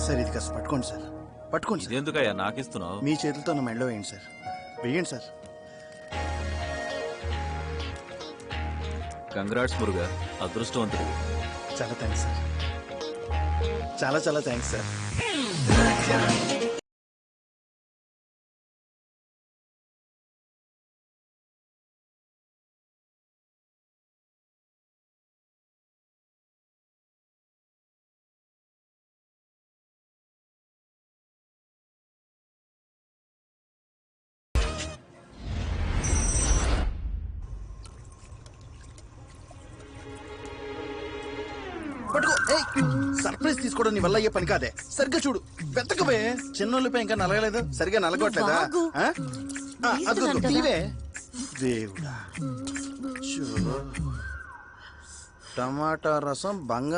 Sir ఇది కాస్త పట్టుకోండి సార్, పట్టుకోండి సార్. ఎందుకయ్యా నాకు ఇస్తున్నావు? మీ చేతులతో నా మెడలో వేయండి సార్, వేయండి సార్. కంగ్రాట్స్ మురుగా, అదృష్టవంతుడు. చాలా థ్యాంక్స్ సార్, చాలా చాలా థ్యాంక్స్ సార్. పట్టుకో. సర్ప్రైజ్ తీసుకోవడం నీ వల్ల అయ్యే పని కాదే. సరిగ్గా చూడు, వెతకవే. చిన్నోళ్ళపై ఇంకా నలగలేదు, సరిగా నలగట్లేదా? అదిగో తీవే. దేవుడా, టమాటా రసం బంగారు